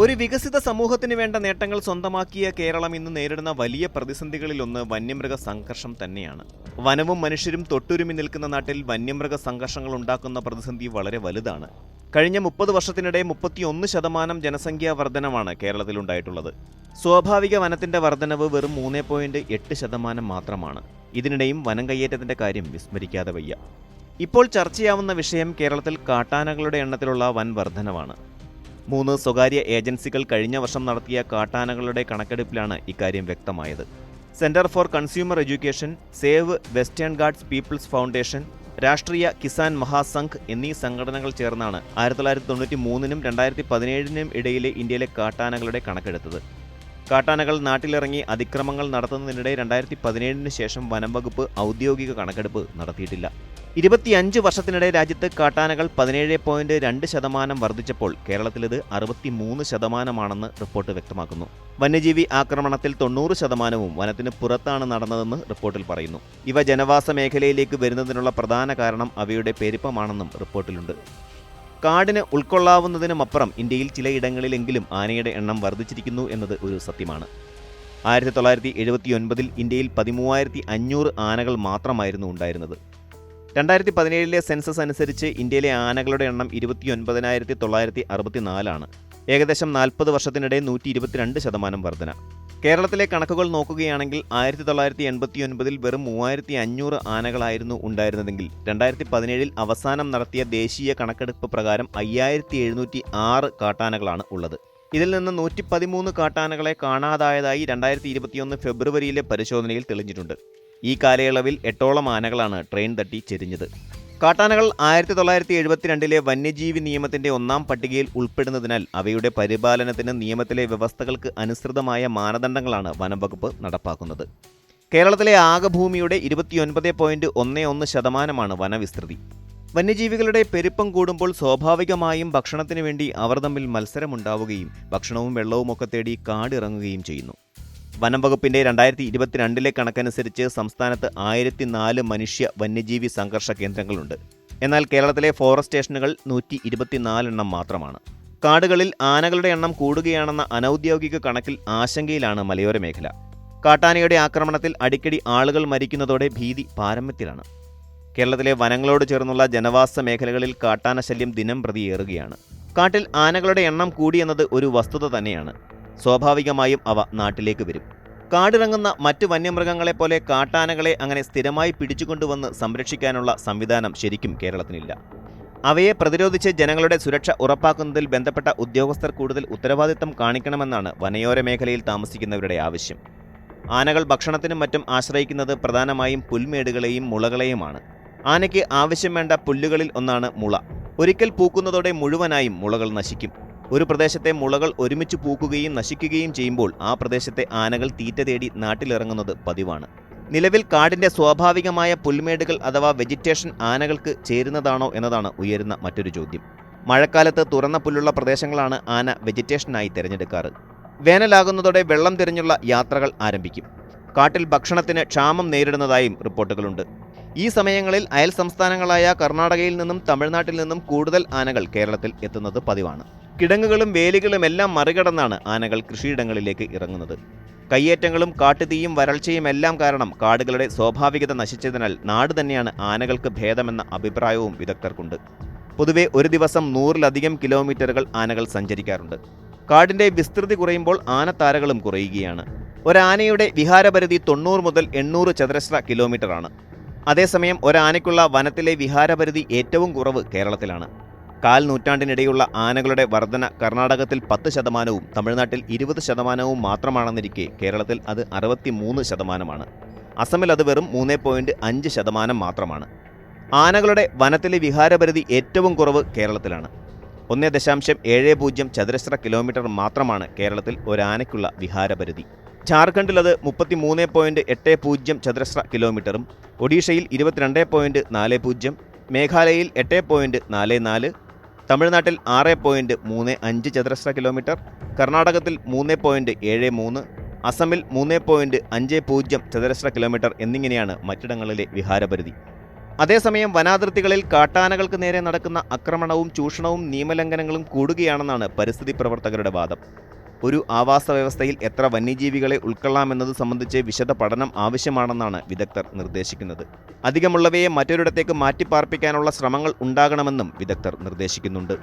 ഒരു വികസിത സമൂഹത്തിന് വേണ്ട നേട്ടങ്ങൾ സ്വന്തമാക്കിയ കേരളം ഇന്ന് നേരിടുന്ന വലിയ പ്രതിസന്ധികളിലൊന്ന് വന്യമൃഗ സംഘർഷം തന്നെയാണ്. വനവും മനുഷ്യരും തൊട്ടുരുമി നിൽക്കുന്ന നാട്ടിൽ വന്യമൃഗ സംഘർഷങ്ങൾ ഉണ്ടാക്കുന്ന പ്രതിസന്ധി വളരെ വലുതാണ്. കഴിഞ്ഞ 30 വർഷത്തിനിടെ 31% ജനസംഖ്യാ വർധനമാണ് കേരളത്തിലുണ്ടായിട്ടുള്ളത്. സ്വാഭാവിക വനത്തിന്റെ വർധനവ് വെറും 3.8% മാത്രമാണ്. ഇതിനിടെയും വനം കയ്യേറ്റത്തിന്റെ കാര്യം വിസ്മരിക്കാതെ വയ്യ. ഇപ്പോൾ ചർച്ചയാവുന്ന വിഷയം കേരളത്തിൽ കാട്ടാനകളുടെ എണ്ണത്തിലുള്ള വൻ വർധനവാണ്. 3 സ്വകാര്യ ഏജൻസികൾ കഴിഞ്ഞ വർഷം നടത്തിയ കാട്ടാനകളുടെ കണക്കെടുപ്പിലാണ് ഇക്കാര്യം വ്യക്തമായത്. Centre for consumer education, save Western Ghats people's foundation, Rashtriya Kisan Mahasangh എന്നീ സംഘടനകൾ ചേർന്നാണ് 1993-നും 2017-നും ഇടയിലെ ഇന്ത്യയിലെ കാട്ടാനകളുടെ കണക്കെടുത്തത്. കാട്ടാനകൾ നാട്ടിലിറങ്ങി അതിക്രമങ്ങൾ നടത്തുന്നതിനിടെ 2017-ന് ശേഷം വനം വകുപ്പ് ഔദ്യോഗിക കണക്കെടുപ്പ് നടത്തിയിട്ടില്ല. 25 വർഷത്തിനിടെ രാജ്യത്ത് കാട്ടാനകൾ 17.2% വർദ്ധിച്ചപ്പോൾ കേരളത്തിലിത് 63%ആണെന്ന് റിപ്പോർട്ട് വ്യക്തമാക്കുന്നു. വന്യജീവി ആക്രമണത്തിൽ 90%വും വനത്തിന് പുറത്താണ് നടന്നതെന്ന് റിപ്പോർട്ടിൽ പറയുന്നു. ഇവ ജനവാസ മേഖലയിലേക്ക് വരുന്നതിനുള്ള പ്രധാന കാരണം അവയുടെ പെരുപ്പമാണെന്നും റിപ്പോർട്ടിലുണ്ട്. കാടിന് ഉൾക്കൊള്ളാവുന്നതിനുമപ്പുറം ഇന്ത്യയിൽ ചിലയിടങ്ങളിലെങ്കിലും ആനയുടെ എണ്ണം വർദ്ധിച്ചിരിക്കുന്നു എന്നത് ഒരു സത്യമാണ്. 1979-ൽ ഇന്ത്യയിൽ 13,500 ആനകൾ മാത്രമായിരുന്നു ഉണ്ടായിരുന്നത്. 2017-ലെ സെൻസസ് അനുസരിച്ച് ഇന്ത്യയിലെ ആനകളുടെ എണ്ണം 29,964 ഏകദേശം 40 വർഷത്തിനിടെ 122% വർധന. കേരളത്തിലെ കണക്കുകൾ നോക്കുകയാണെങ്കിൽ 1989-ൽ വെറും 3,500 ആനകളായിരുന്നു ഉണ്ടായിരുന്നതെങ്കിൽ 2017-ൽ അവസാനം നടത്തിയ ദേശീയ കണക്കെടുപ്പ് പ്രകാരം 5,706 കാട്ടാനകളാണ് ഉള്ളത്. ഇതിൽ നിന്ന് 113 കാട്ടാനകളെ കാണാതായതായി 2021 ഫെബ്രുവരിയിലെ പരിശോധനയിൽ തെളിഞ്ഞിട്ടുണ്ട്. ഈ കാലയളവിൽ 8ഓളം ആനകളാണ് ട്രെയിൻ തട്ടി ചെരിഞ്ഞത്. കാട്ടാനകൾ 1972-ലെ വന്യജീവി നിയമത്തിന്റെ 1ാം പട്ടികയിൽ ഉൾപ്പെടുന്നതിനാൽ അവയുടെ പരിപാലനത്തിന് നിയമത്തിലെ വ്യവസ്ഥകൾക്ക് അനുസൃതമായ മാനദണ്ഡങ്ങളാണ് വനംവകുപ്പ് നടപ്പാക്കുന്നത്. കേരളത്തിലെ ആകെ ഭൂമിയുടെ 29.11% വനവിസ്തൃതി. വന്യജീവികളുടെ പെരുപ്പം കൂടുമ്പോൾ സ്വാഭാവികമായും ഭക്ഷണത്തിനു വേണ്ടി അവർ തമ്മിൽ മത്സരമുണ്ടാവുകയും ഭക്ഷണവും വെള്ളവുമൊക്കെ തേടി കാടിറങ്ങുകയും ചെയ്യുന്നു. വനം വകുപ്പിന്റെ 2022-ലെ കണക്കനുസരിച്ച് സംസ്ഥാനത്ത് 1004 മനുഷ്യ വന്യജീവി സംഘർഷ കേന്ദ്രങ്ങളുണ്ട്. എന്നാൽ കേരളത്തിലെ ഫോറസ്റ്റ് സ്റ്റേഷനുകൾ 124 മാത്രമാണ്. കാടുകളിൽ ആനകളുടെ എണ്ണം കൂടുകയാണെന്ന അനൗദ്യോഗിക കണക്കിൽ ആശങ്കയിലാണ് മലയോര മേഖല. കാട്ടാനയുടെ ആക്രമണത്തിൽ അടിക്കടി ആളുകൾ മരിക്കുന്നതോടെ ഭീതി പാരമ്യത്തിലാണ്. കേരളത്തിലെ വനങ്ങളോട് ചേർന്നുള്ള ജനവാസ മേഖലകളിൽ കാട്ടാന ശല്യം ദിനം പ്രതി ഏറുകയാണ്. കാട്ടിൽ ആനകളുടെ എണ്ണം കൂടിയെന്നത് ഒരു വസ്തുത തന്നെയാണ്. സ്വാഭാവികമായും അവ നാട്ടിലേക്ക് വരും. കാടിറങ്ങുന്ന മറ്റ് വന്യമൃഗങ്ങളെപ്പോലെ കാട്ടാനകളെ അങ്ങനെ സ്ഥിരമായി പിടിച്ചുകൊണ്ടുവന്ന് സംരക്ഷിക്കാനുള്ള സംവിധാനം ശരിക്കും കേരളത്തിനില്ല. അവയെ പ്രതിരോധിച്ച് ജനങ്ങളുടെ സുരക്ഷ ഉറപ്പാക്കുന്നതിൽ ബന്ധപ്പെട്ട ഉദ്യോഗസ്ഥർ കൂടുതൽ ഉത്തരവാദിത്തം കാണിക്കണമെന്നാണ് വനയോര മേഖലയിൽ താമസിക്കുന്നവരുടെ ആവശ്യം. ആനകൾ ഭക്ഷണത്തിനും മറ്റും ആശ്രയിക്കുന്നത് പ്രധാനമായും പുൽമേടുകളെയും മുളകളെയുമാണ്. ആനയ്ക്ക് ആവശ്യം വേണ്ട പുല്ലുകളിൽ ഒന്നാണ് മുള. ഒരിക്കൽ പൂക്കുന്നതോടെ മുഴുവനായും മുളകൾ നശിക്കും. ഒരു പ്രദേശത്തെ മുളകൾ ഒരുമിച്ച് പൂക്കുകയും നശിക്കുകയും ചെയ്യുമ്പോൾ ആ പ്രദേശത്തെ ആനകൾ തീറ്റ തേടി നാട്ടിലിറങ്ങുന്നത് പതിവാണ്. നിലവിൽ കാടിന്റെ സ്വാഭാവികമായ പുൽമേടുകൾ അഥവാ വെജിറ്റേഷൻ ആനകൾക്ക് ചേരുന്നതാണോ എന്നതാണ് ഉയരുന്ന മറ്റൊരു ചോദ്യം. മഴക്കാലത്ത് തുറന്ന പുല്ലുള്ള പ്രദേശങ്ങളാണ് ആന വെജിറ്റേഷനായി തിരഞ്ഞെടുക്കാറ്. വേനലാകുന്നതോടെ വെള്ളം തിരഞ്ഞുള്ള യാത്രകൾ ആരംഭിക്കും. കാട്ടിൽ ഭക്ഷണത്തിന് ക്ഷാമം നേരിടുന്നതായും റിപ്പോർട്ടുകളുണ്ട്. ഈ സമയങ്ങളിൽ അയൽ സംസ്ഥാനങ്ങളായ കർണാടകയിൽ നിന്നും തമിഴ്നാട്ടിൽ നിന്നും കൂടുതൽ ആനകൾ കേരളത്തിൽ എത്തുന്നത് പതിവാണ്. കിടങ്ങുകളും വേലികളും എല്ലാം മറികടന്നാണ് ആനകൾ കൃഷിയിടങ്ങളിലേക്ക് ഇറങ്ങുന്നത്. കയ്യേറ്റങ്ങളും കാട്ടുതീയും വരൾച്ചയും എല്ലാം കാരണം കാടുകളുടെ സ്വാഭാവികത നശിച്ചതിനാൽ നാട് തന്നെയാണ് ആനകൾക്ക് ഭേദമെന്ന അഭിപ്രായവും വിദഗ്ധർക്കുണ്ട്. പൊതുവെ ഒരു ദിവസം 100-ലധികം കിലോമീറ്ററുകൾ ആനകൾ സഞ്ചരിക്കാറുണ്ട്. കാടിന്റെ വിസ്തൃതി കുറയുമ്പോൾ ആനത്താരകളും കുറയുകയാണ്. ഒരാനയുടെ വിഹാരപരിധി 90 മുതൽ 800 ചതുരശ്ര കിലോമീറ്ററാണ്. അതേസമയം ഒരാനയ്ക്കുള്ള വനത്തിലെ വിഹാരപരിധി ഏറ്റവും കുറവ് കേരളത്തിലാണ്. 1/4 നൂറ്റാണ്ടിനിടെയുള്ള ആനകളുടെ വർധന കർണാടകത്തിൽ 10%-വും തമിഴ്നാട്ടിൽ 20%-വും മാത്രമാണെന്നിരിക്കെ കേരളത്തിൽ അത് 63%. അസമിൽ അത് വെറും 3.5% മാത്രമാണ്. ആനകളുടെ വനത്തിലെ വിഹാരപരിധി ഏറ്റവും കുറവ് കേരളത്തിലാണ്. 1.70 ചതുരശ്ര കിലോമീറ്റർ മാത്രമാണ് കേരളത്തിൽ ഒരാനയ്ക്കുള്ള വിഹാരപരിധി. ജാർഖണ്ഡിൽ അത് 33.80 ചതുരശ്ര കിലോമീറ്ററും ഒഡീഷയിൽ 22.40, മേഘാലയയിൽ 8.44, തമിഴ്നാട്ടിൽ 6.35 ചതുരശ്ര കിലോമീറ്റർ, കർണാടകത്തിൽ 3.73, അസമിൽ 3.50 ചതുരശ്ര കിലോമീറ്റർ എന്നിങ്ങനെയാണ് മറ്റിടങ്ങളിലെ വിഹാരപരിധി. അതേസമയം വനാതിർത്തികളിൽ കാട്ടാനകൾക്ക് നേരെ നടക്കുന്ന ആക്രമണവും ചൂഷണവും നിയമലംഘനങ്ങളും കൂടുകയാണെന്നാണ് പരിസ്ഥിതി പ്രവർത്തകരുടെ വാദം. ഒരു ആവാസ വ്യവസ്ഥയിൽ എത്ര വന്യജീവികളെ ഉൾക്കൊള്ളാമെന്നത് സംബന്ധിച്ച് വിശദ പഠനം ആവശ്യമാണെന്നാണ് വിദഗ്ധർ നിർദ്ദേശിക്കുന്നത്. അധികമുള്ളവയെ മറ്റൊരിടത്തേക്ക് മാറ്റിപ്പാർപ്പിക്കാനുള്ള ശ്രമങ്ങൾ ഉണ്ടാകണമെന്നും വിദഗ്ധർ നിർദ്ദേശിക്കുന്നുണ്ട്.